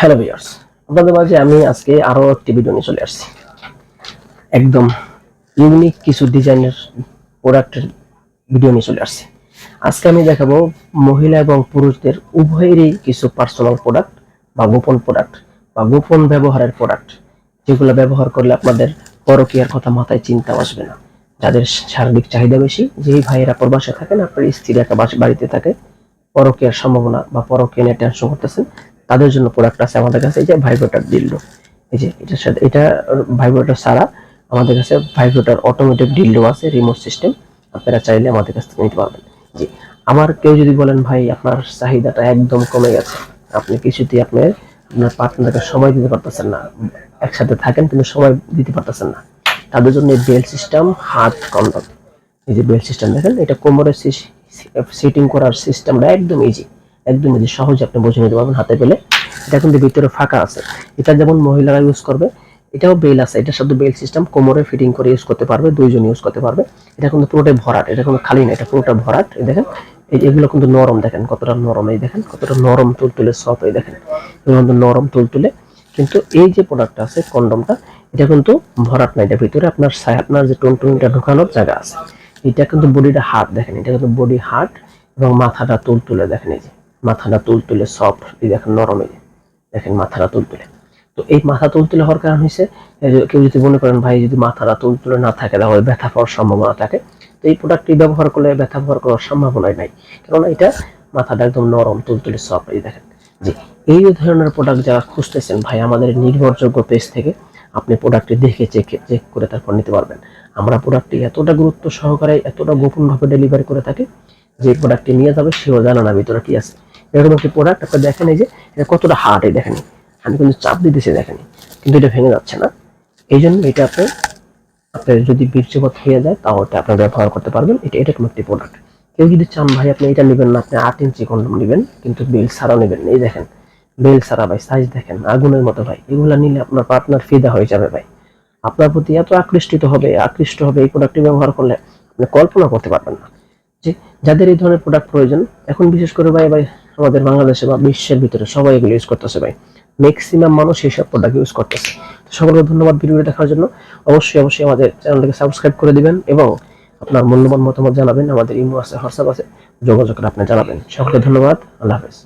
Hello viewers, আপনাদের মাঝে আমি আজকে আরো একটি ভিডিও নিয়ে চলে আসছি। একদম ইউনিক কিছু ডিজাইনের প্রোডাক্টের ভিডিও নিয়ে চলে আসছি। আজকে আমি দেখাবো মহিলা এবং পুরুষদের উভয়েরই কিছু পার্সোনাল প্রোডাক্ট বা গোপন প্রোডাক্ট বা গোপন ব্যবহারের প্রোডাক্ট, যেগুলো ব্যবহার করলে আপনাদের পরকীয়ার কথা মাথায় চিন্তা আসবে না। যাদের শারীরিক চাহিদা বেশি, যেই ভাইয়েরা প্রবাসে থাকেন, আপনার স্ত্রী একটা বাড়িতে থাকে, পরকীয়ার সম্ভাবনা বা পরকীয়া নিয়ে টেনশন করতেছেন, তাদের জন্য প্রোডাক্ট আছে আমাদের কাছে। এই যে ভাইব্রেটর ডিল্ডো, এই যে এটার সাথে এটা ভাইব্রেটর ছাড়া আমাদের কাছে ভাইব্রেটর অটোমেটিক ডিল্ডো আছে, রিমোট সিস্টেম। আপনারা চাইলে আমাদের কাছ থেকে নিতে পারবেন। জি, আমার কেউ যদি বলেন ভাই আপনার চাহিদাটা একদম কমে গেছে, আপনি কিছুতেই আপনার পার্টনারকে সময় দিতে পারতেছেন না, একসাথে থাকেন কিন্তু সময় দিতে পারতেছেন না, তাদের জন্য বেল সিস্টেম, হাত কন্ডম। এই যে বেল সিস্টেম দেখেন, এটা কোমরে সিটিং করার সিস্টেমটা একদম ইজি সহজে আপনি বুঝে নিতে পারবেন হাতে পেলে। এটা কিন্তু ভিতরে ফাঁকা আছে, এটা যেমন মহিলারা ইউজ করবে, এটাও বেল আছে, এটার সাথে বেল সিস্টেম, কোমরে ফিটিং করে ইউজ করতে পারবে, দুইজন ইউজ করতে পারবে। এটা কিন্তু পুরোটাই ভরাট, এটা কিন্তু খালি না, এটা পুরোটা ভরাট। এই দেখেন, এগুলো কিন্তু নরম, দেখেন কতটা নরম, এই দেখেন কতটা নরম তুলতুলে সফট, এই দেখেন এগুলো কিন্তু নরম তুলতুলে। কিন্তু এই যে প্রোডাক্টটা আছে কন্ডমটা, এটা কিন্তু ভরাট না, এটা ভিতরে আপনার যে টুনটুনিটা ঢোকানোর জায়গা আছে। এটা কিন্তু বডিটা হার্ড, দেখেন এটা কিন্তু বডি হার্ড এবং মাথাটা তুলতুলে, দেখেন এই যে মাথাটা তুলতুলে সফট, এই দেখেন নরম, এই দেখেন মাথাটা তুলতুলে। তো এই মাথা তুলতুলে হওয়ার কারণ হচ্ছে, কেউ যদি মনে করেন ভাই যদি মাথাটা তুলতুলে না থাকে তাহলে ব্যথা পাওয়ার সম্ভাবনা থাকে, তো এই প্রোডাক্টটি ব্যবহার করলে ব্যথা পাওয়ার কোনো সম্ভাবনাই নাই, কারণ এটা মাথাটা একদম নরম তুলতুলে সফট। এই দেখেন, জি, এই ধরনের প্রোডাক্ট যারা খুঁজতেছেন ভাই, আমাদের নির্ভরযোগ্য পেজ থেকে আপনি প্রোডাক্টটি দেখে চেক করে তারপর নিতে পারবেন। আমরা প্রোডাক্টটি এতটা গুরুত্ব সহকারে, এতটা গোপনভাবে ডেলিভারি করে থাকি, যে প্রোডাক্টটি নিয়ে যাবে সেও জানে না ভিতরে কি আছে। এরকম একটি প্রোডাক্ট আপনি দেখেন, এই যে এটা কতটা হার্ড, এই দেখেন আমি কিন্তু চাপ দিতেছি, দেখেন কিন্তু এটা ভেঙে যাচ্ছে না। এই জন্য এটা আপনার যদি বীর্যপাত হয়ে যায় তাহলে আপনি ব্যবহার করতে পারবেন। এটা এরকম একটি প্রোডাক্ট। কেউ যদি চান ভাই আপনি এটা নেবেন না, আপনি 8 ইঞ্চি কন্ডম নেবেন, কিন্তু বেল ছাড়া নেবেন, এই দেখেন বেল ছাড়া ভাই, সাইজ দেখেন আগুনের মতো ভাই, এগুলা নিলে আপনার পার্টনার ফিদা হয়ে যাবে ভাই, আপনার প্রতি এত আকৃষ্ট হবে এই প্রোডাক্টটি ব্যবহার করলে আপনি কল্পনা করতে পারবেন না। যে যাদের এই ধরনের প্রোডাক্ট প্রয়োজন, এখন বিশেষ করে ভাই ভাই আমাদের বাংলাদেশে বা বিশ্বের ভিতরে সবাই এগুলো ইউজ করতেছে ভাই, ম্যাক্সিমাম মানুষ এইসব প্রোডাক্ট ইউজ করতেছে। সকলকে ধন্যবাদ ভিডিওটি দেখার জন্য। অবশ্যই আমাদের চ্যানেলটাকে সাবস্ক্রাইব করে দিবেন এবং আপনার মূল্যবান মতামত জানাবেন। আমাদের ইমো আছে, হোয়াটসঅ্যাপ আছে, যোগাযোগ করে আপনি জানাবেন। সকলকে ধন্যবাদ, আল্লাহ হাফেজ।